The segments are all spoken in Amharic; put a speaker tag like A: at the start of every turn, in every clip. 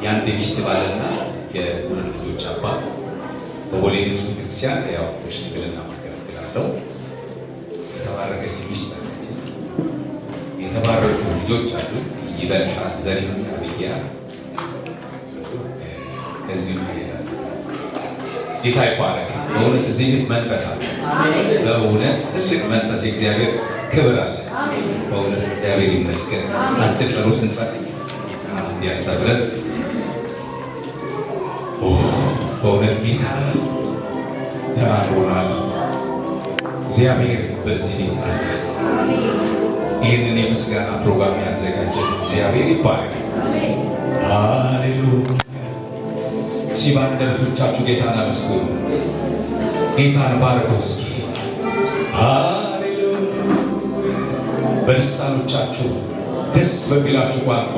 A: የአንድ ሚስት ባልና የሁለት ልጆች አባት በቦሌ ቤተክርስቲያን ያው በሽምግልና ማገለግላለሁ። የተባረከች ሚስት አለች፣ የተባረኩ ልጆች አሉ። ይበልጣል፣ ዘሪሁን፣ አብያ እዚህ ሌላ ጌታ ይባረክ። በእውነት እዚህ መንፈስ አለ። በእውነት ትልቅ መንፈስ የእግዚአብሔር ክብር አለ። በእውነት እግዚአብሔር ይመስገን። አንተ ጸሎት እንጸልይ ጌታ እንዲያስተምረን። በእውነት ጌታ ተናግሮናል። እግዚአብሔር በዚህ አለ። ይህንን የምስጋና ፕሮግራም ያዘጋጀ እግዚአብሔር ይባረክ። ሃሌሉያ። ሲባንደበቶቻችሁ ጌታን አመስግኑ፣ ጌታን ባርኩት እስኪ። ሃሌሉያ። በልሳኖቻችሁ ደስ በሚላችሁ ቋንቋ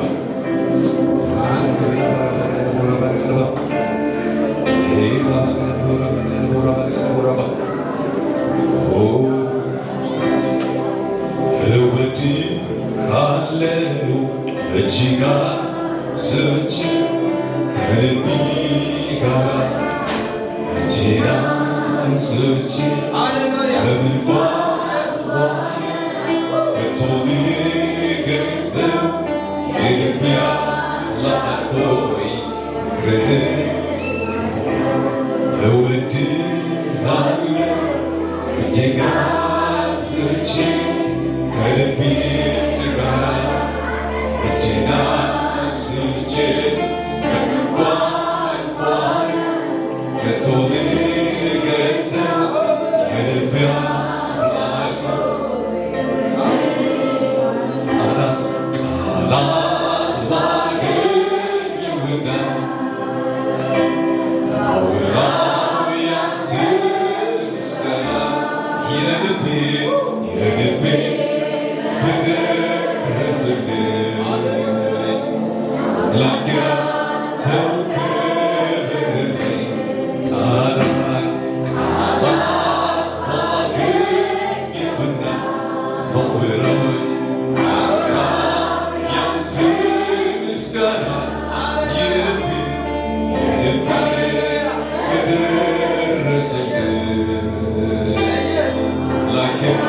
A: እወድሃለሁ እጅግ አብዝቼ ከልቤ ጋር እጄን አንስቼ በምን ቋንቋ ከቶ ልገልጸው የልቤ አምላክ ሆይ እወድሃለሁ እጅግ አብዝቼ ከልቤ ጋር እጄን አንስቼ በምን ቋንቋ ከቶ ልገልጸው የልቤ አምላክ ቃላት ባገኘሁና አወራው ያንተን ምስጋና የልቤ በደረሰልኝ ላንተው ክብር ቃላት ባገኘሁና አወራው ያንተን ምስጋና የልቤ በደረሰልኝ ላንተው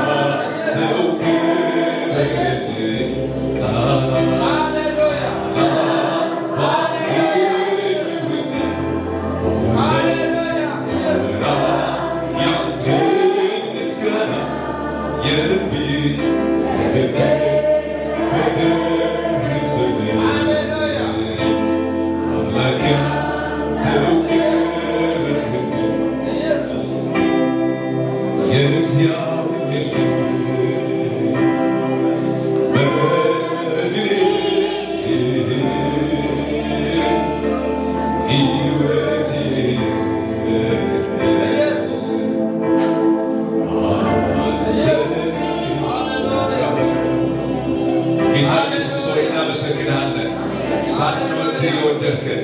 A: ሳንወድ የወደድከን፣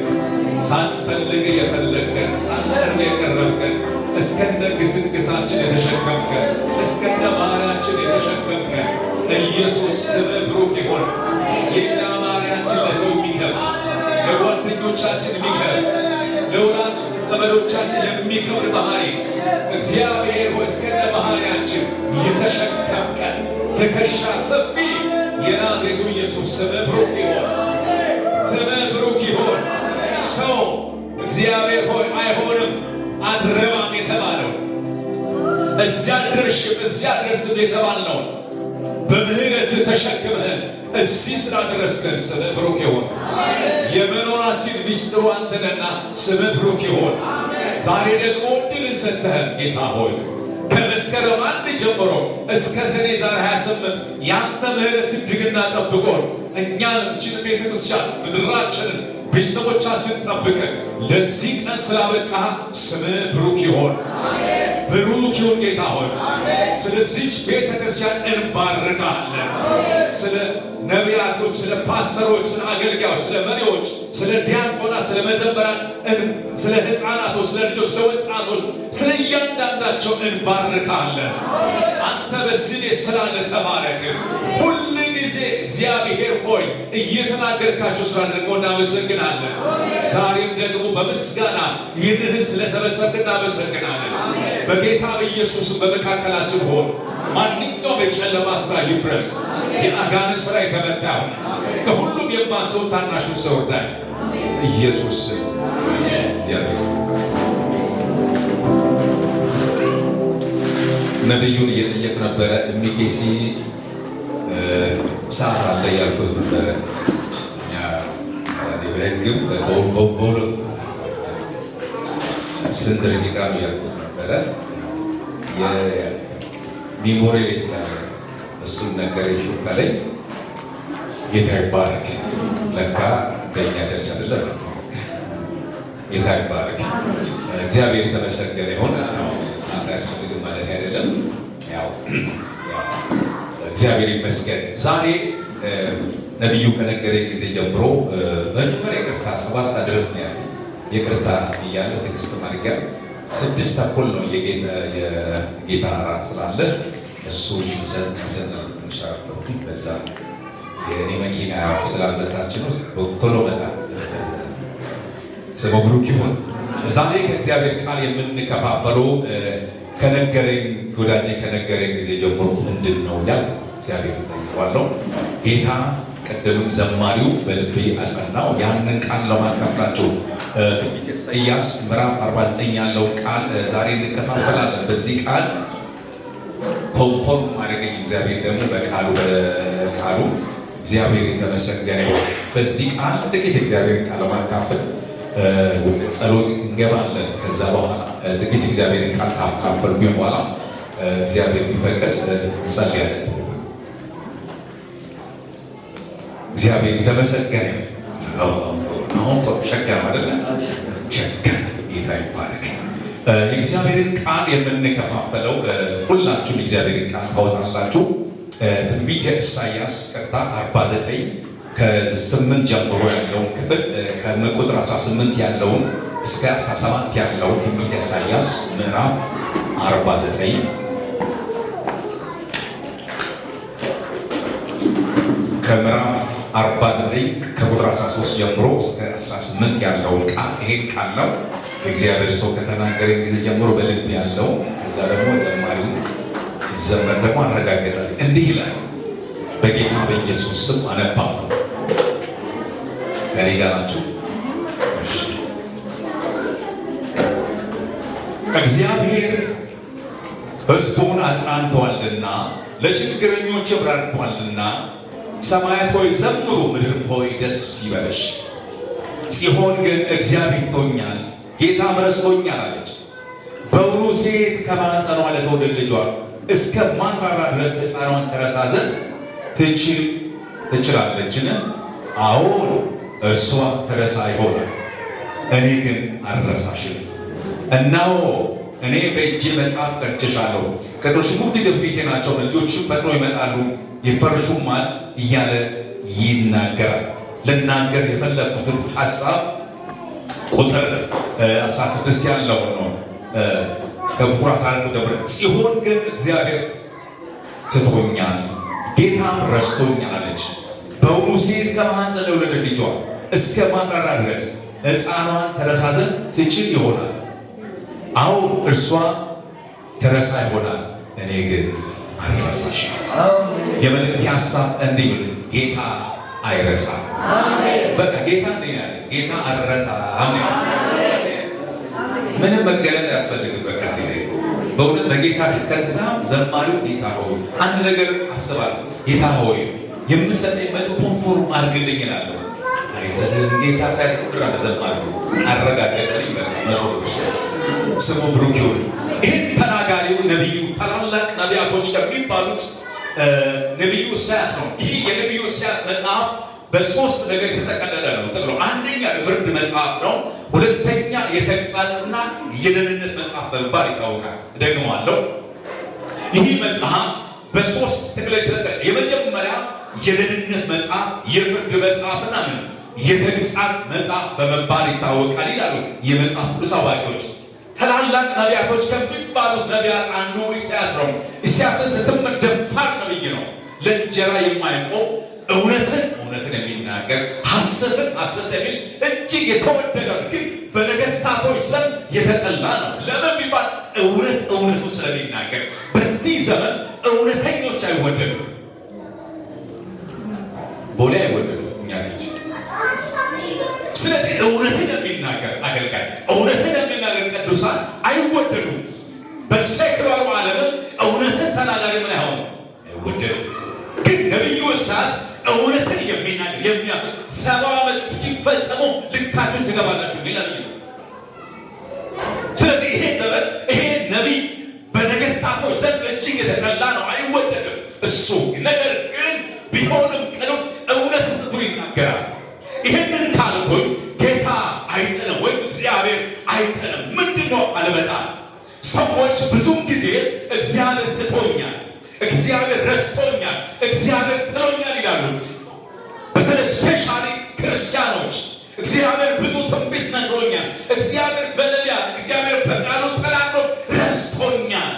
A: ሳንፈልግ የፈለግከን፣ ሳንቀርብ የቀረብከን፣ እስከነ ግስግሳችን የተሸከምከን፣ እስከነ ባህሪያችን የተሸከምከን ኢየሱስ ስምህ ብሩክ ይሁን። የእኛ ባህሪያችን ለሰው የሚከብድ፣ ለጓደኞቻችን የሚከብድ፣ ለወላጅ ዘመዶቻችን የሚከብድ ባህሪ እግዚአብሔር ሆይ እስከነ ባህሪያችን የተሸከምከን ትከሻ ሰፊ የናዝሬቱ ኢየሱስ ስምህ ብሩክ ይሁን። ስምህ ብሩክ ይሁን። ሰው እግዚአብሔር ሆይ አይሆንም አትረባም የተባለው እዚያ ደርሽም እዚያ ደርስም የተባልነው በምህረት ተሸክመን እዚህ ስላደረስከን ስምህ ብሩክ ይሁን። የመኖራችን ሚስጥሩ አንተ ነህና ስምህ ብሩክ ይሁን። ዛሬ ደግሞ ዕድልን ሰጥተህን ጌታ ሆይ ከመስከረም 1 ጀምሮ እስከ ሰኔ ዛሬ 28 ያንተ ምህረት እጅግና ጠብቆን እኛን እችን ቤተክርስቲያን ምድራችንን ቤተሰቦቻችንን ጠብቀን ለዚህ ቀን ስላበቃ ስምህ ብሩክ ይሁን። ብሩክ ይሁን ጌታ ሆይ። ስለዚህ ቤተክርስቲያን እንባርካለን። ስለ ነቢያቶች፣ ስለ ፓስተሮች፣ ስለ አገልጋዮች፣ ስለ መሪዎች፣ ስለ ዲያቆናት፣ ስለ መዘምራን፣ ስለ ሕፃናቶች፣ ስለ ልጆች፣ ለወጣቶች፣ ስለ እያንዳንዳቸው እንባርካለን። አንተ በዚህ ቤት ስላለ ተባረክ። ሁል ጊዜ ጊዜ እግዚአብሔር ሆይ እየተናገርካቸው ስላደረገው እናመሰግናለን። ዛሬም ደግሞ በምስጋና ይህንን ሕዝብ ለሰበሰብክ እናመሰግናለን። በጌታ በኢየሱስ በመካከላችን ሆን። ማንኛውም የጨለማ ስራ ይፍረስ። የአጋንንት ስራ የተመታ ይሁን። ከሁሉም የማሰው ታናሹን ሰው እርዳኝ ኢየሱስ። እግዚአብሔር ነቢዩን እየጠየቅ ነበረ። ሚኬሲ ሰዓት አለ ያልኩት ነበረ። በህግም በሁለቱ ስንት ደቂቃ ነው ያልኩት ነበረ። ሚሞሪ ላይ ስላለ እሱም ነገር ይሾካለኝ። ጌታ ይባረክ። ለካ በእኛ ቸርች አይደለም። ጌታ ይባረክ። እግዚአብሔር የተመሰገነ ይሁን። አያስፈልግም ማለት አይደለም። ያው እግዚአብሔር ይመስገን። ዛሬ ነቢዩ ከነገረኝ ጊዜ ጀምሮ በመጀመሪያ ይቅርታ 7 ሰዓት ድረስ ነው ያለ ይቅርታ እያለ ትዕግስት ማድረጊያ 6 ተኩል ነው የጌታ እራት ስላለ እሱ ሲሰጥ መሰናል ተሻፈርኩኝ። በዛ የኔ መኪና ስላለታችን ውስጥ ቶሎ መጣ። ስሙ ብሩክ ይሁን። ዛሬ ከእግዚአብሔር ቃል የምንከፋፈለው ከነገረኝ ወዳጄ ከነገረኝ ጊዜ ጀምሮ ምንድን ነው ያል እግዚአብሔር ጠይቀዋለሁ። ጌታ ቀደምም ዘማሪው በልቤ አጸናው። ያንን ቃል ለማካፈላችሁ ትንቢተ ኢሳይያስ ምዕራፍ 49 ያለው ቃል ዛሬ እንከፋፈላለን። በዚህ ቃል ኮንፎርም ማድረገኝ እግዚአብሔር ደግሞ በቃሉ እግዚአብሔር የተመሰገነ ይሁን። በዚህ ቃል ጥቂት እግዚአብሔር ቃል ለማካፈል ወደ ጸሎት እንገባለን። ከዛ በኋላ ጥቂት እግዚአብሔር ቃል ካካፈልኩኝ በኋላ እግዚአብሔር ቢፈቅድ እንጸልያለን። እግዚአብሔር የተመሰገነ ይሁን። አሁን ሸጋ አይደለ? ሸጋ ጌታ ይባረክ። የእግዚአብሔርን ቃል የምንከፋፈለው ሁላችሁም የእግዚአብሔርን ቃል ታወጣላችሁ። ትንቢተ ኢሳይያስ 49 ከ8 ጀምሮ ያለውን ክፍል ከቁጥር 18 ያለውን እስከ 17 ያለው ትንቢተ ኢሳይያስ ምዕራፍ 49 ከምዕራፍ 49 ከቁጥር 13 ጀምሮ እስከ 18 ያለውን ቃል ይሄን ቃል ነው እግዚአብሔር ሰው ከተናገረ ጊዜ ጀምሮ በልብ ያለው። ከዛ ደግሞ ዘማሪው ሲዘመር ደግሞ አረጋገጠልኝ። እንዲህ ይላል። በጌታ በኢየሱስ ስም አነባለሁ። ከኔ ጋር ናችሁ? እግዚአብሔር ሕዝቡን አጽናንተዋልና ለችግረኞች ረድቷልና፣ ሰማያት ሆይ ዘምሩ፣ ምድርም ሆይ ደስ ይበለሽ። ጽዮን ግን እግዚአብሔር ትቶኛል፣ ጌታም ረስቶኛል አለች። በውኑ ሴት ከማኅፀኗ ለተወለደ ልጇ እስከ ማጥራራ ድረስ ሕፃኗን ትረሳ ዘንድ ትችላለችን? አዎን እርሷ ትረሳ ይሆናል፣ እኔ ግን አልረሳሽም። እነሆ እኔ በእጄ መጽሐፍ ቀርቼሻለሁ፣ ቅጥሮችም ሁልጊዜ በፊቴ ናቸው፣ ልጆችም ፈጥነው ይመጣሉ ይፈርሹማል እያለ ይናገራል። ልናገር የፈለግኩትን ሐሳብ ቁጥር 16 ያለውን ነው። ከቁጥር 1 ጀምሮ ጽዮን ግን እግዚአብሔር ትቶኛል፣ ጌታም ረስቶኛል አለች። በውኑ ሴት ከማኅፀን ለወለደች ልጇ እስከ ማጥራራ ድረስ ሕፃኗን ትረሳ ዘንድ ትችል ይሆናል? አዎ እርሷ ትረሳ ይሆናል፣ እኔ ግን አልረሳሽም። የመልእክት ሐሳብ እንዲህ ብል፣ ጌታ አይረሳም። በቃ ጌታ እንዲህ ያለ ጌታ አልረሳም። ምንም መገለጥ ያስፈልግበት ከዚህ ላይ በእውነት በጌታ ከዛም ዘማሪው ጌታ ሆይ አንድ ነገር አስባለሁ፣ ጌታ ሆይ የምሰጠኝ መልእክት ኮንፎርም አድርግልኝ እላለሁ። አይተህም ጌታ ሳያስብራ ዘማሪው አረጋገጠልኝ። ስሙ ብሩክ ይሁን። ይህን ተናጋሪው ነቢዩ ታላላቅ ነቢያቶች ከሚባሉት ነቢዩ ኢሳያስ ነው። ይህ የነቢዩ ኢሳያስ መጽሐፍ በሶስት ነገር የተጠቀለለ ነው። ጥቅሉ አንደኛ የፍርድ መጽሐፍ ነው። ሁለተኛ የተግሳጽና የደህንነት መጽሐፍ በመባል ይታወቃል። ደግሞአለሁ፣ ይህ መጽሐፍ በሶስት ጥቅል የተጠቀለለ፣ የመጀመሪያ የደህንነት መጽሐፍ፣ የፍርድ መጽሐፍና ምን የተግሳጽ መጽሐፍ በመባል ይታወቃል ይላሉ የመጽሐፍ ቅዱስ አዋቂዎች። ታላላቅ ነቢያቶች ከሚባሉት ነቢያት አንዱ ኢሳያስ ነው። ኢሳያስን ስትመለከት ደፋር ነብይ ነው። ለእንጀራ የማይቆም እውነትን የሚናገር ሐሰትን ሐሰት የሚል እጅግ የተወደደ ግን በነገስታቶች ዘንድ የተጠላ ነው። ለምን ቢባል እውነቱ ስለሚናገር። በዚህ ዘመን እውነተኞች አይወደዱም። ቦሌ አይወደዱም እኛቶች። ስለዚህ እውነትን የሚናገር አገልጋይ፣ እውነትን የሚናገር ቅዱሳን አይወደዱም። በሴክulaሩ ዓለምም እውነትን ተናጋሪ ምን አይሆንም አይወደዱም። ግን ነቢዩ ኢሳይያስ እውነትን የሚናገር የሚያፈር 70 ዓመት እስኪፈጸሙ ልካችሁን ትገባላችሁ የሚል ነቢይ ነው። ስለዚህ ይሄ ዘመን ይሄ ነቢይ በነገስታቶች ዘንድ እጅግ የተጠላ ነው፣ አይወደድም እሱ። ነገር ግን ቢሆንም ቀንም እውነቱ ይናገራል። ይህንን ካልኩኝ ጌታ አይጠለም ወይም እግዚአብሔር አይጠለም። ምንድነው አለመጣል? ሰዎች ብዙም ጊዜ እግዚአብሔር ትቶኛል፣ እግዚአብሔር ረስቶኛል፣ እግዚአብሔር ጥሎኛል ይላሉ። በተለይ ስፔሻሊ ክርስቲያኖች እግዚአብሔር ብዙ ትንቢት ነግሮኛል፣ እግዚአብሔር በነቢያት እግዚአብሔር በቃሉ ተናግሮ ረስቶኛል።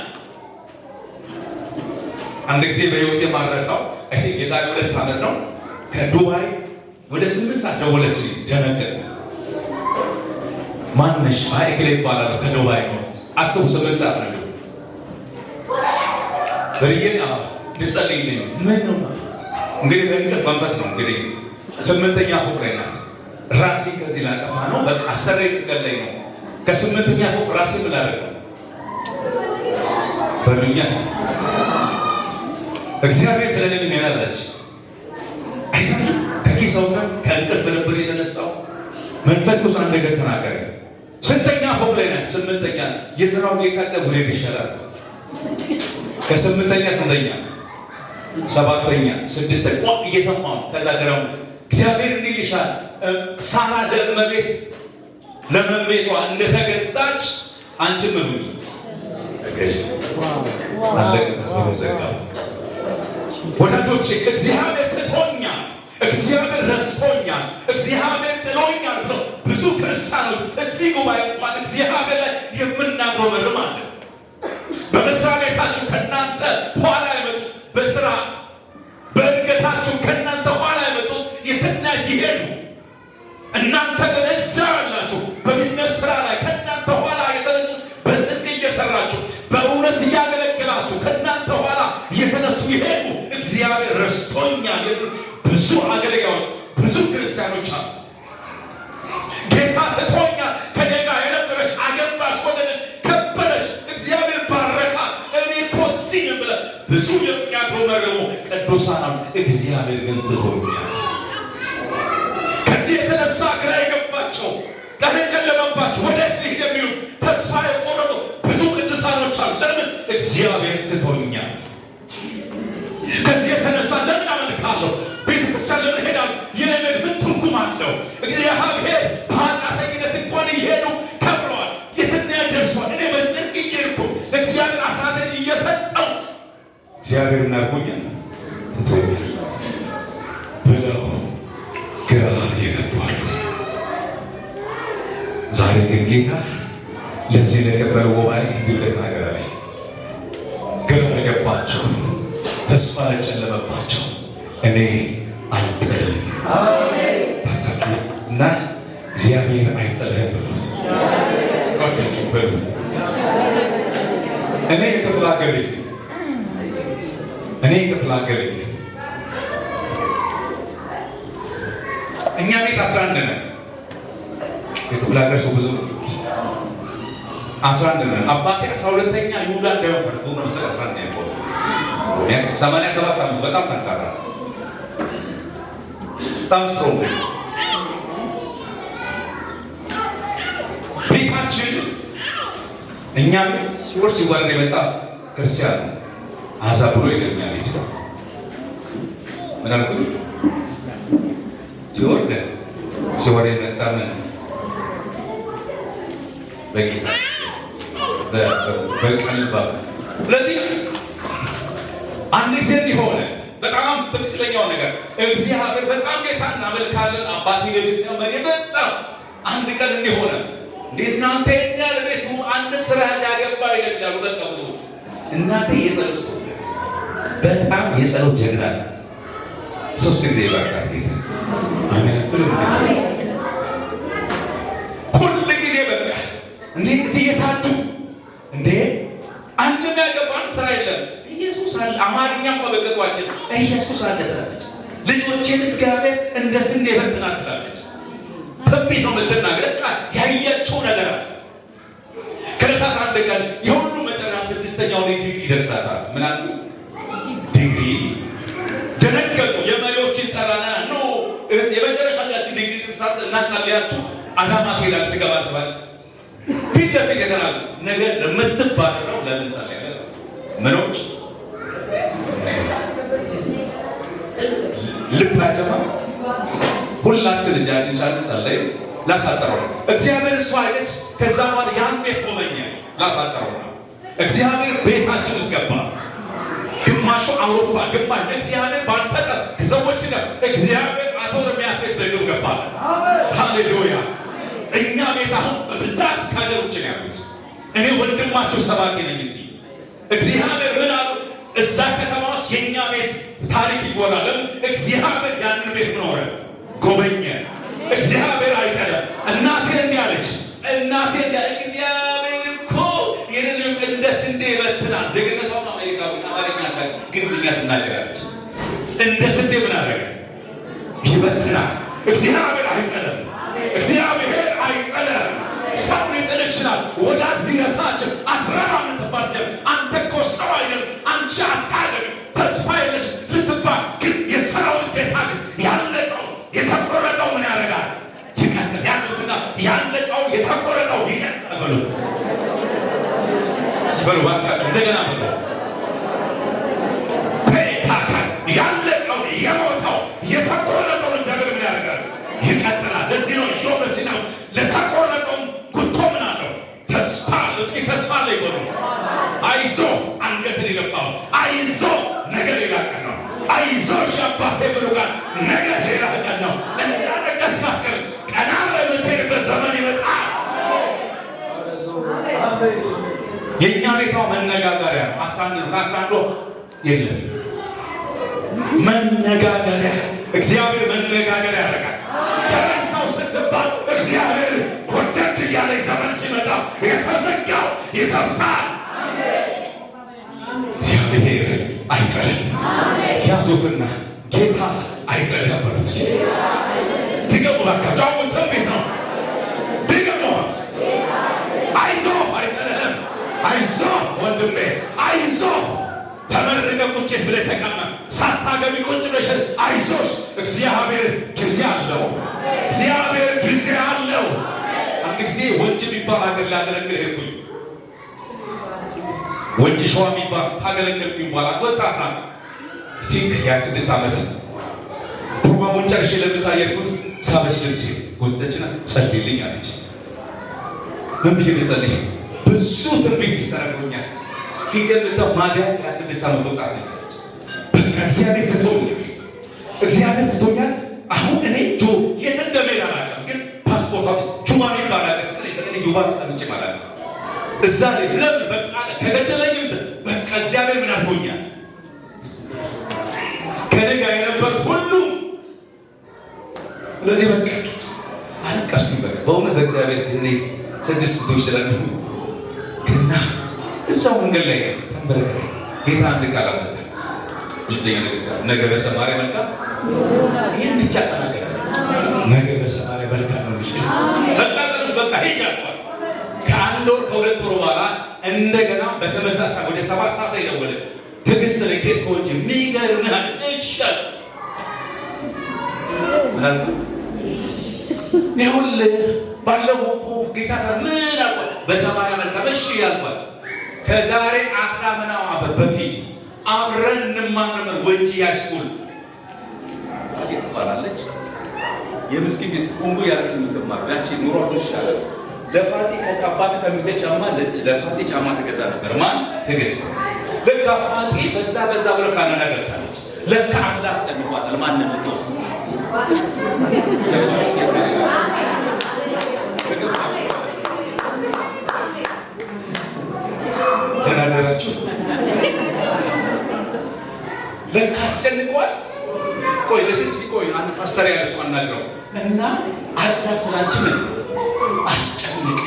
A: አንድ ጊዜ በሕይወት የማረሳው ይሄ የዛሬ 2 ዓመት ነው። ከዱባይ ወደ 8 ሰዓት ደወለችልኝ። ደነገጠ። ማነሽ? አይ እግሌ ይባላል ከዱባይ ነው። አስቡ 8 ሰዓት ነው። በርየን ልጸልይ ነው። ምን ነው እንግዲህ በእንቅልፍ መንፈስ ነው እንግዲህ 8ኛ ፎቅ ላይ ናት። ራሴ ከዚህ ላጠፋ ነው በቃ አሰሬ ልገለኝ ነው። ከ8ኛ ፎቅ ራሴ ምን ላደርግ ነው በሉኛ። እግዚአብሔር ስለኔ ምን ያላለች አይደለም። ከኪሳው ጋር ከእንቅልፍ ነበር የተነሳው። መንፈስ ቅዱስ አንድ ነገር ተናገረ። ስንተኛ ፎቅ ላይ ናት? 8ኛ። የሥራው ጌታ ለጉሬ ይሻላል። ከ8ኛ ስንተኛ? 7ኛ 6ኛ እየሰማሁ ከዛ ገራው እግዚአብሔር እንዲህ ይሻል። ሳራ ለመቤቷ እንደተገዛች አንቺ ምን ሁኚ ተገዢ። አለቀ። መስመሩ ዘጋ። ወዳጆቼ እግዚአብሔር ትቶኛል፣ እግዚአብሔር ረስቶኛል፣ እግዚአብሔር ጥሎኛል ብሎ ብዙ ክርስቲያኖች እዚህ ጉባኤ እንኳን እግዚአብሔር ላይ የምናጎበርም አለ። በመስሪያ ቤታችሁ ከእናንተ ኋላ የመጡ በስራ በእድገታችሁ ከእናንተ ኋላ የመጡ የትናት ይሄዱ፣ እናንተ ግን እዛ ያላችሁ በቢዝነስ ስራ ላይ ከእናንተ ኋላ የተነሱ በጽድቅ እየሰራችሁ በእውነት እያገለገላችሁ ከእናንተ ኋላ እየተነሱ ይሄዱ። እግዚአብሔር ረስቶኛል የሚሉ ብዙ አገልጋዮች ብዙ ክርስቲያኖች አሉ። ጌታ ትቶኛል፣ ከኔ ጋር የነበረች አገባች፣ ወደን ከበረች፣ እግዚአብሔር ባረካት፣ እኔ እኮ እዚህ ነኝ ብለው ብዙ የሚያጎመርሙ ቅዱሳን እግዚአብሔር ግን ትቶኛል። ከዚህ የተነሳ ግራ የገባቸው ቀን የጨለመባቸው ወዴት ልሂድ የሚሉ ተስፋ የቆረጡ ብዙ ቅዱሳኖች አሉ። ለምን? እግዚአብሔር ትቶኛል። ከዚህ የተነሳ ለምን አመልካለሁ? ቤተክርስቲያን ለምን ሄዳለሁ? የነገር ምን ትርጉም አለው? እግዚአብሔር በኃጢአተኝነት እንኳን እየሄዱ ከብረዋል፣ የትና ደርሰዋል። እኔ በጽድቅ እየሄድኩ ለእግዚአብሔር አስራትን እየሰጠው እግዚአብሔር እናርጎኛል ትቶኛል ብለው ግራ የገባሉ። ዛሬ ግን ጌታ ለዚህ ለከበረ ጉባኤ እንዲህ ብለህ ተናገራለህ። ግራ የገባቸው ተስፋ ለጨለመባቸው እኔ አልጥልም እና እግዚአብሔር አይጥልህም ብሉት። ወዳችሁ በሉ። እኔ የክፍለ ሀገር ልጅ ነኝ። እኛ ቤት 11 ነን። የክፍለ ሀገር ሰው ብዙ ነው። 11 ነን። አባቴ 12ኛ ይሁዳ እንዳይሆን ፈርቶ ነው መሰለኝ 11ኛ ያለው 87 ዓመት በጣም ጠንካራ በጣም ስትሮንግ። ቤታችን እኛ ቤት ሲወርስ ሲዋረድ የመጣ ክርስቲያን ነው። አሕዛብ ብሎ ይለኛል ቤት ምን አልኩኝ? ሲወርድ የመጣ ምን በጌታ በቀልባ ስለዚህ አንድ ጊዜ ሊሆነ በጣም ትክክለኛው ነገር እግዚአብሔር በጣም ጌታ እናመልካለን። አባቴ ቤተሰብ መሪ በጣም አንድ ቀን እንዲሆነ እንዴት እናንተ ያለ ቤቱ አንድ ስራ ያገባ ይደግዳሉ። በቃ ብዙ እናንተ የጸሎት ሰው በጣም የጸሎት ጀግና ናት። 3 ጊዜ ይባርካል ጌታ። አሜን አትሉም? ሁል ጊዜ በቃ እንዴ እትየታቱ እንዴ አንድም ያገባን ስራ የለም። ኢየሱስ አለ። አማርኛ እንኳ በቅጧችን ኢየሱስ አለ ትላለች። ልጆቼን እግዚአብሔር እንደ ስንዴ ይበትናል ትላለች። ትንቢት ነው የምትናገር። በቃ ያየችው ነገር አለ። ከዕለታት አንድ ቀን የሁሉ መጨረሻ 6ኛው ላይ ዲግሪ ይደርሳታል። ምን አሉ? ዲግሪ ደነገጡ። የመሪዎችን ጠራና ኖ የመጨረሻችን ዲግሪ ድርሳት እናጸልያችሁ አዳማ ትሄዳ ትገባ ተባለ። ፊት ለፊት የተናገሩ ነገር ለምትባረረው ለምን ጸልያለህ? ምኖች ልብ አይገባ። ሁላችን እጃችን ጫን ጸለይ። ላሳጠረው ነው እግዚአብሔር እሷ አይደች። ከዛ በኋላ ያን ቤት ጎበኘ። ላሳጠረው ነው እግዚአብሔር ቤታችን ውስጥ ገባ። ግማሹ አውሮፓ ግማሽ እግዚአብሔር ባልተቀ ሰዎች ጋር እግዚአብሔር አቶ የሚያስፈልግ ነገር ገባ። ሃሌሉያ። እኛ ቤት አሁን በብዛት ከሀገር ውጭ ነው ያሉት። እኔ ወንድማችሁ ሰባኪ ነኝ። እዚህ እግዚአብሔር ምን አሉ? እዛ ከተማ ውስጥ የእኛ ቤት ታሪክ ይጎላል። እግዚአብሔር ያንን ቤት ምን ሆነ? ጎበኘ። እግዚአብሔር አይቀርም። እናቴ እንዲህ አለች። እናቴ እግዚአብሔር እኮ ይህንን እንደ ስንዴ ይበትናል። ዜግነቷም አሜሪካዊ አማርኛ ግንዝኛ ትናገራለች። እንደ ስንዴ ምን አደረገ? ይበትናል። እግዚአብሔር አይቀርም። እግዚአብሔር አይጠለም። ሰው ሊጥል ይችላል። ወዳጅ ሊረሳችን አትረባም ልትባል አንተ እኮ ሰው አይደለም፣ አንቺ አታድርግ፣ ተስፋ የለሽ ልትባል ግን የሰራዊት ጌታ ግን ያለቀው የተቆረጠው ምን ያደርጋል? ይቀጥል። ያሉትና ያለቀው የተቆረጠው ይቀጥል በሉ ሲበሉ ባካችሁ እንደገና በሉ ያለቀው የሞተው የተቆረጠው እግዚአብሔር ምን ያደርጋል? ይቀጥላል። ለዚህ ነው ኢዮብ ሲናገር ለተቆረጠው ጉቶ ምን አለው? ተስፋ። እስኪ ተስፋ ላይ ይበሉ። አይዞ አንገትን የገባው አይዞ ነገ ሌላ ቀን ነው። አይዞ ሻባቴ ብሩጋን ነገ ሌላ ቀን ነው። እንዳለቀስካት ቀና ብለህ የምትሄድበት ዘመን ይመጣል። የእኛ ቤቷ መነጋገሪያ ነው። 11 ነው። ከ11 የለም መነጋገሪያ። እግዚአብሔር መነጋገሪያ ያደርጋል። ተነሳው ስትባል እግዚአብሔር ኮደድ እያለ ዘመን ሲመጣ የተዘጋው ይከፍታል። እግዚአብሔር አይጠልም። ያዙትና ጌታ አይጠልም በሉት። ድገሙ እባካችሁ። አሁን ትንቢት ነው። ድገሙ። አይዞ አይጠልም። አይዞ ወንድሜ አይዞ። ተመረቀ ቁጭ ብለህ ተቀመጥ። ሳታገቢ ቁጭ ብለሽ አይዞሽ። እግዚአብሔር ጊዜ አለው። እግዚአብሔር ጊዜ አለው። አንድ ጊዜ ወንጂ የሚባል ሀገር ላገለግል ሄድኩኝ። ወንጂ ሸዋ የሚባል ታገለገልኩኝ። በኋላ ወጣት ናት ቲንክ የ26 ዓመት ፕሮግራሙን ጨርሼ ለምሳ ሄድኩኝ። ሳበች ልብሴ ወጣችና ጸልይልኝ አለች። ምን ብዬ ልጸልይ? ብዙ ትንቢት ተነግሮኛል። ፊገምተው ማዲያ የ26 ዓመት ወጣት ነች። በቃ እግዚአብሔር ትቶኛል። እግዚአብሔር ትቶኛል። አሁን እኔ የት እንደምሄድ አላውቅም፣ ግን ፓስፖርት ጁባ ይባላል። ጁባ ሰምቼ ማለት ነው። እዛ ላይ ለምን በቃ ከገደለኝም በቃ እግዚአብሔር ምን አድርጎኛል? ከኔ ጋር የነበሩት ሁሉ ስለዚህ በቃ አለቀስኩኝ። በቃ በእውነት እግዚአብሔር እኔ 6 ቶች ስለሚ እና እዛው መንገድ ላይ ተንበረከከ። ጌታ አንድ ቃል አመጣ። ሁለተኛ ነገሥት ነገ በሰማርያ መልካም ይሄን ብቻ ተናገረ። ነገ በሰማርያ መልካም ነው። እሺ በቃ ተነስ በቃ ሄጅ አልኳት። ከ1 ወር ከ2 ወር በኋላ እንደገና በተመሳሳይ ወደ 7 ሰዓት ላይ ደወለ። ትዕግስት ላይ ከሄድኩ እንጂ የሚገርምህ አይሻል ምናልኩ ይኸውልህ ባለፈው እኮ ጌታ ምን አልኳት። በሰማርያ መልካም እሺ ያልኳት። ከዛሬ 10 ምናምን በፊት አብረን እንማር ነበር። ወንጂ ያስኩል ትባላለች። የምስኪን ቤት ኮንጎ ያለች የምትማር ያቺ ኑሮ ይሻላል። ለፋቲ ከሳባት ከሚዜ ጫማ ለፋቲ ጫማ ትገዛ ነበር። ማን ትዕግስት። ለካ ፋቲ በዛ ብሎ ካናዳ ገብታለች። ለካ አላህ ሰምቷታል። ማን እንደምትወስድ ተናገራችሁ። የምነግረው እና አታስላችን አስጨንቅ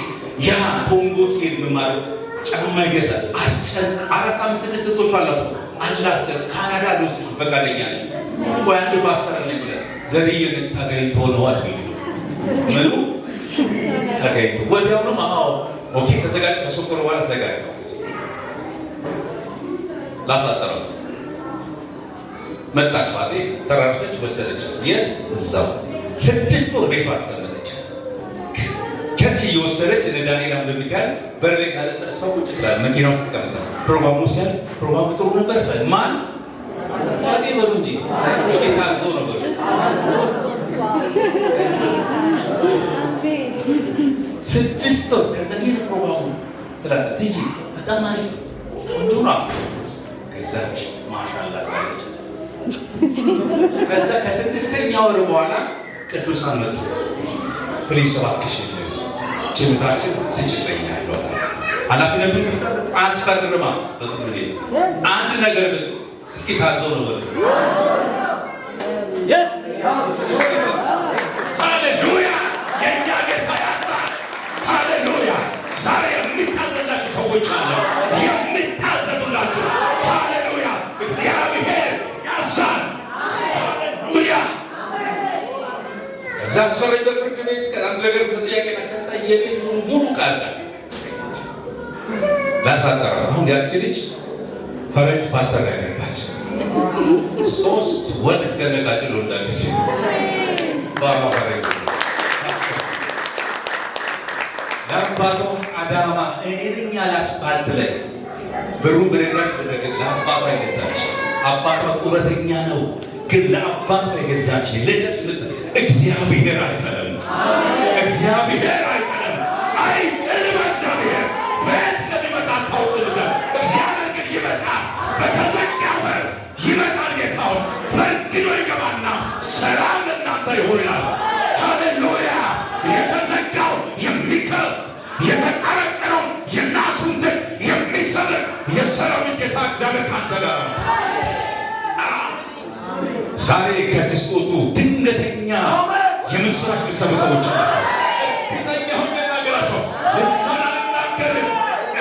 A: ያ ኮንጎ ሲሄድ በማለት ጫማ ይገዛ አስጨን 4-5-6 እህቶች አላት አላስተር ካናዳ ልውስጥ ፈቃደኛ ነች ወይ አንድ ፓስተር ነኝ ብለ ዘርዬን ታገኝቶ ነው አልኩኝ ምኑ ታገኝቶ ወዲያው ነው አዎ ኦኬ ተዘጋጅ ከሶስት ወር በኋላ ተዘጋጅ ላሳጠረው መጣች ፋቴ ተራርሰች ወሰደች የት እዛው 6 ወር ቤቷ አስቀመጠች ቸርች እየወሰደች ለዳንኤል እንደሚካል በርቤ ካለ ሰው ቁጭ ትላል መኪና ውስጥ ተቀምጣ ፕሮግራሙ ሲያል ፕሮግራሙ ጥሩ ነበር ማን ፋቴ በሉ እንጂ እስኪ ታዞ ነበር 6 ወር ከዚህ ፕሮግራሙ ትላል ትጂ በጣም አሪፍ ቆንጆ ነው ከዛ ማሻአላ ታለች ከዛ ከ6ኛ ወር በኋላ ቅዱሳን መጡ ፕሊስ እባክሽ ችምታችን ሲጭለኛ ያለው ኃላፊነቱን አስፈርማ በፍቅር አንድ ነገር ብሎ እስኪ ታዘው ነው ወደ yes ሃሌሉያ የኛ ጌታ ያሳል ሃሌሉያ ዛሬ የሚታዘዝላችሁ ሰዎች አለ የሚታዘዝላችሁ ሃሌሉያ እግዚአብሔር ያሳል ሃሌሉያ እዛ አስፈረኝ በፍርድ ቤት ከአንድ ነገር ተጠያቂና ከዛ የቤት ሙሉ ቃል ላሳጠራ አሁን ያቺ ልጅ ፈረንጅ ፓስተር ያገባች 3 ወንድ እስከነቃጭል ወልዳለች ባባ ፈረንጅ ለአባቷ አዳማ እኔን ያላስባልት ላይ ብሩን ብረጋሽ ብረግል ለአባቷ የገዛች አባቷ ጡረተኛ ነው ግን ለአባቷ የገዛች ልጅ እግዚአብሔር አይጠለም እግዚአብሔር አይጠለም አይጠለም እግዚአብሔር በት ለሚመጣ ታውቁልዘ እግዚአብሔር ግን ይመጣል በተዘጋው በር ይመጣል ጌታው በርግዶ ይገባና ሰላም ለእናንተ ይሆናል ሃሌሉያ የተዘጋው የሚከፍት የተቀረቀረው የናሱን ዘግ የሚሰብር የሰራዊት ጌታ እግዚአብሔር ካንተ ጋር ዛሬ ከዚህ ስቆጡ ድንገተኛ የምስራች የሚሰሙ ሰዎች አላቸው እርግጠኛ ሆኜ እናገራቸው ልሳን አልናገርም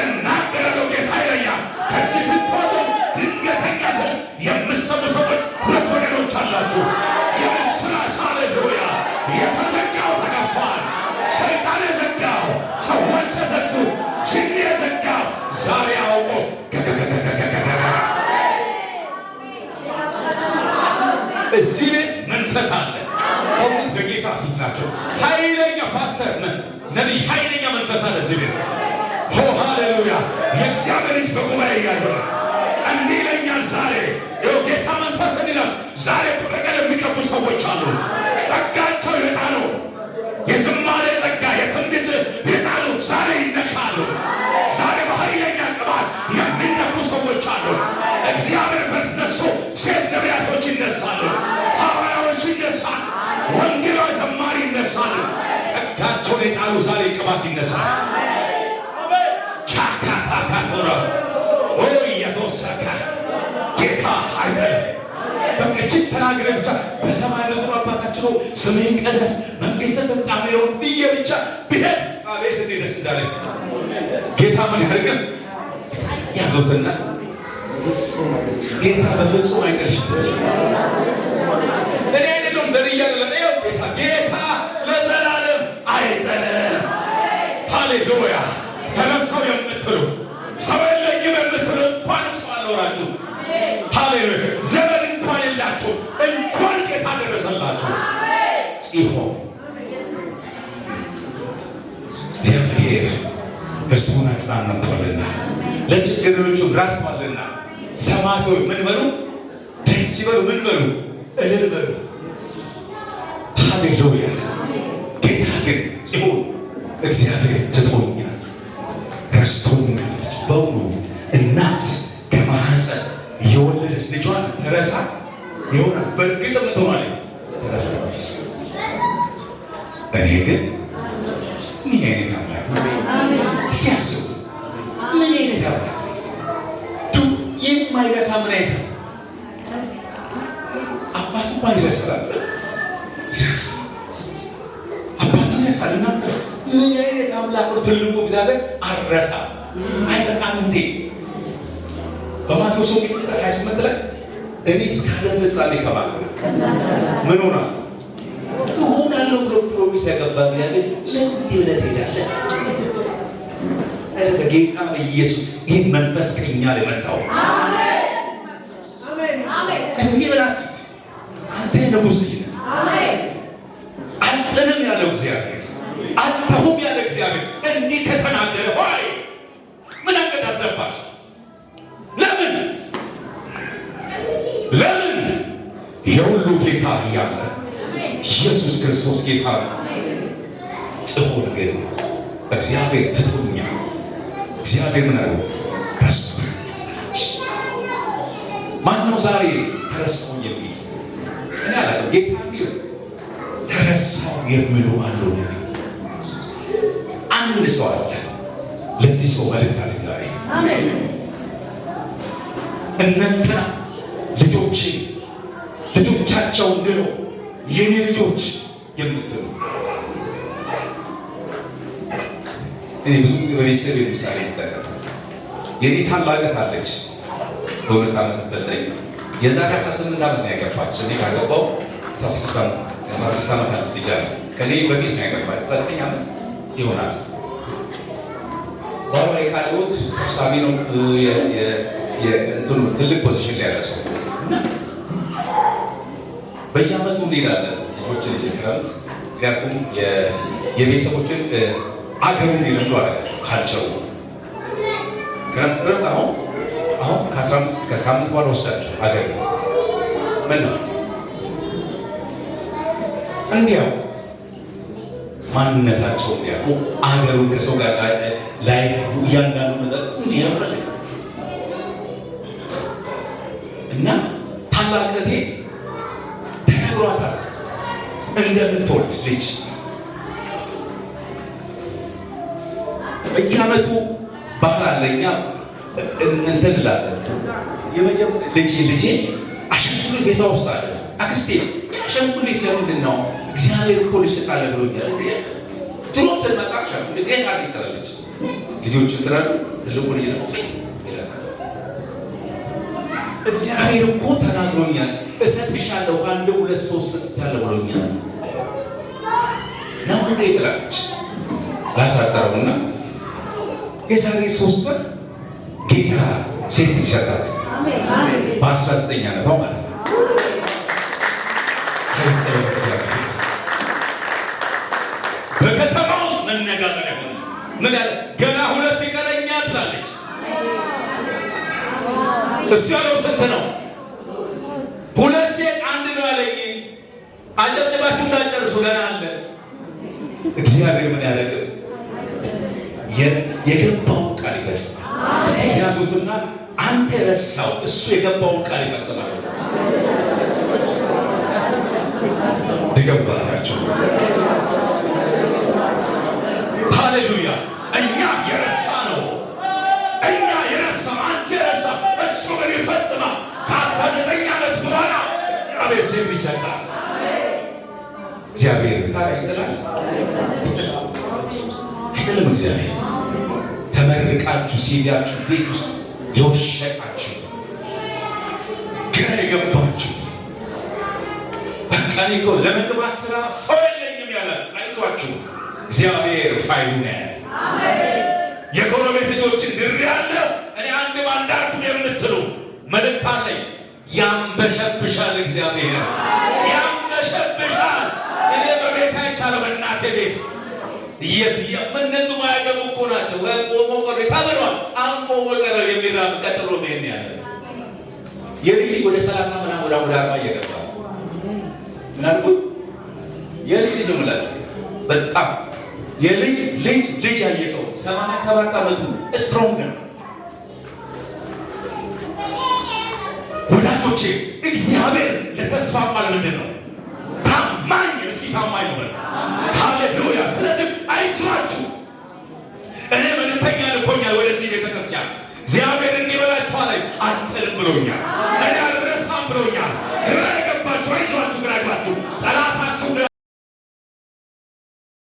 A: እናገራለሁ ጌታ ይለኛል ከዚህ ስትወጡ ድንገተኛ ስል የምሰሙ ሰዎች 2 ወገኖች አላችሁ የምስራች ሃሌሉያ የተዘጋው ተከፍቷል ሰይጣን የዘጋው ሰዎች የዘጉ ጅን የዘጋው ዛሬ አውቆ እዚህ ቤት መንፈስ አለ ሁሉም በጌታ ፊት ናቸው ኃይለኛ ፓስተር ነቢይ ኃይለኛ መንፈስ አለ እዚህ ቤት ሆ ሃሌሉያ የእግዚአብሔር ልጅ በጉባኤ ያለው እንዲህ ይለኛል ዛሬ ጌታ መንፈስ እንዲላል ዛሬ በቀል የሚቀቡ ሰዎች አሉ ጸጋቸው የጣሉ የዝማሬ ጸጋ የትንቢት የጣሉ ዛሬ ይነካሉ ዛሬ በኃይለኛ ቅባት የሚነኩ ሰዎች አሉ እግዚአብሔር በነሱ ሴት ነቢያቶች ይነሳሉ ሐዋርያዎች ይነሳሉ ወንጌላዊ ዘማሪ ይነሳሉ ጸጋቸውን የጣሉ ዛሬ ቅባት ይነሳል ቻካታካቶራ ኦያቶሳካ ጌታ አይደለም በቅጭት ተናግረ ብቻ በሰማይ ለጥሩ አባታችን ነው ስምህ ይቀደስ መንግሥተ ትምጣ የሚለውን ብዬ ብቻ ብሄድ አቤት እንዴት ደስ እንዳለኝ ጌታ ምን ያደርግም ያዘውትና ጌታ በፍጹም አይቀርሽም እኔ አይደለም ዘርያ አይደለም ይኸው ጌታ ለዘላለም አይጠለም ሃሌሉያ ተነሳው የምትሉ ሰው የለኝም የምትሉ እንኳንም ሰው አልኖራችሁ ሃሌሉያ ዘመን እንኳን የላችሁ እንኳን ጌታ ደረሰላችሁ ጽዮን እግዚአብሔር ሕዝቡን አጽናንቷልና ለችግረኞቹ ራርቷልና ሰማዕቶች ምን በሉ ደስ ይበሉ ምን በሉ እልል በሉ ሃሌሉያ ጌታ ግን ጽዮን እግዚአብሔር ትቶኛል ረስቶኛል በውኑ እናት ከማህፀን የወለደች ልጇን ተረሳ ይሆናል በእርግጥ ምትሆናል ተረሳለች እኔ ግን ምን አይነት አምላክ እስኪ አስቡ ምን አይነት አምላክ የማይረሳ ምን አይነት አባት እንኳን ይረሳል ይረሳል ይረሳል። እናንተ ምን አይነት አምላክ ነው? ትልቁ እግዚአብሔር አረሳ አይበቃም እንዴ? በማቴዎስ ወንጌል 28 ላይ እኔ እስከ ዓለም ፍጻሜ ከባለ ምን ሆናለሁ እሆናለሁ ብሎ ፕሮሚስ ያገባ ያለ ለምን ትሄዳለህ? በጌታ ኢየሱስ ይህ መንፈስ ከኛ ላይ መጣው። አሜን አሜን። እንዲህ ብላት አንተ ንጉሥ ነህ። አሜን። አንተንም ያለው እግዚአብሔር አንተሁም ያለ እግዚአብሔር እንዲህ ከተናገረ ሆይ ምን አንገት አስደፋሽ? ለምን የሁሉ ጌታ እያለ ኢየሱስ ክርስቶስ ጌታ ነው። ጽዮን ግን እግዚአብሔር ትቶኛል፣ እግዚአብሔር ምን አለው? ረስቶኛል። ማነው ዛሬ ተረሳው የሚል? እኔ አላውቅም። ጌታ እንዲህ ተረሳው የሚሉ አሉ። አንድ ሰው አለ። ለዚህ ሰው መልእክት አለ ዛሬ። አሜን። እናንተ ልጆቻቸው እንድሮ የኔ ልጆች የምትሉ እኔ ብዙ ጊዜ በቤተሰብ ምሳሌ ይጠቀም። የኔ ታላቀት አለች በሁለት ዓመት በልጠኝ የዛሬ 18 ዓመት ነው ያገባች። እኔ ካገባው 16 ዓመት ልጅ አለ። ከኔ በፊት ነው ያገባች። 9 ዓመት ይሆናል። ባሏ የቃለ ሕይወት ሰብሳቢ ነው። የእንትኑ ትልቅ ፖዚሽን ላይ ያለ ሰው በየዓመቱ እንሄዳለን ልጆችን ክረምት። ምክንያቱም የቤተሰቦችን አገሩን የለምዱ አደረጋቸው ካልቸሩ ክረምት አሁን ከሳምንት በኋላ ወስዳቸው አገር ምን ነው እንዲያውቁ ማንነታቸው እንዲያውቁ አገሩን ከሰው ጋር ላይ እያንዳንዱ ነገር እንዲያፈልግ እና ታላቅነቴ ተነግሯታል እንደምትወልድ ልጅ። በየዓመቱ ባህል አለኛ እንትን እላለን። ልጄ አሻንጉሊት ቤቷ ውስጥ አለ። አክስቴ አሻንጉሊት ለምንድን ነው? እግዚአብሔር እኮ ልሰጣለ ብሎኛል። ድሮም ስንመጣ አሻንጉሊት ቤት አለ ትላለች። ልጆች እንትራሉ ትልቁ ልጅ እግዚአብሔር እኮ ተናግሮኛል፣ እሰጥሻለሁ፣ 1 2 3 ሰጥቻለሁ ብሎኛል ነው እንዴ ትላለች። ላሳጠረውና የዛሬ 3 ወር ጌታ ሴት ይሰጣት በ19 ዓመቷ ማለት ነው። በከተማ ውስጥ መነጋገሪያ ሆነ። ምን ያለ ገና 2 ይቀረኛል ትላለች። እሱ ያለው ስንት ነው? 2 ሴት 1 ነው ያለኝ። አጨብጭባችሁ እንዳጨርሱ ገና አለ። እግዚአብሔር ምን ያደርግ? የገባውን ቃል ይፈጽማል። ሲያዙትና አንተ ረሳው፣ እሱ የገባውን ቃል ይፈጽማል። ይገባላችሁ። ሃሌሉያ። እኛ የረሳ ነው አንተ የረሳ እሱ ግን ይፈጽማል። ከ19 ዓመት በኋላ እግዚአብሔር ሴት ይሰጣት። እግዚአብሔር ታዲያ ይጥላል አይደለም? እግዚአብሔር ተመርቃችሁ ሲሄዳችሁ ቤት ውስጥ የወሸቃችሁ ግራ የገባችሁ በቃ እኔ እኮ ለመግባት ስራ ሰው የለኝም ያላችሁ አይዟችሁ፣ እግዚአብሔር ፋይሉን ያያል። የጎረቤት ልጆችን ድር ያለው እኔ አንድ ባንዳርኩ የምትሉ መልእክት አለኝ። ያንበሸብሻል፣ እግዚአብሔር ያንበሸብሻል። እኔ በቤት አይቻለሁ፣ በእናቴ ቤት እነሱ ማያገቡ እኮ ናቸው። ቆሞ ቀረ ተብሏል። አንቆሞ ቀረ የሚራብ ቀጥሎ ነው ያለ የልጅ ወደ 30 ምናምን ወደ 40 እየገባ ምን አልኩት? የልጅ ምላችሁ በጣም የልጅ ያየ ሰው 87 ዓመቱ ስትሮንግ ነው። ወዳጆቼ እግዚአብሔር ለተስፋ ቃል ምንድን ነው? ታማኝ። እስኪ ታማኝ ነው። ሃሌሉያ። ስለዚህ አይስማችሁ። እኔ መልእክተኛ ልኮኛል ወደዚህ ቤተክርስቲያን። እግዚአብሔር እንዲህ በላችኋል፣ አልጥልም ብሎኛል። እኔ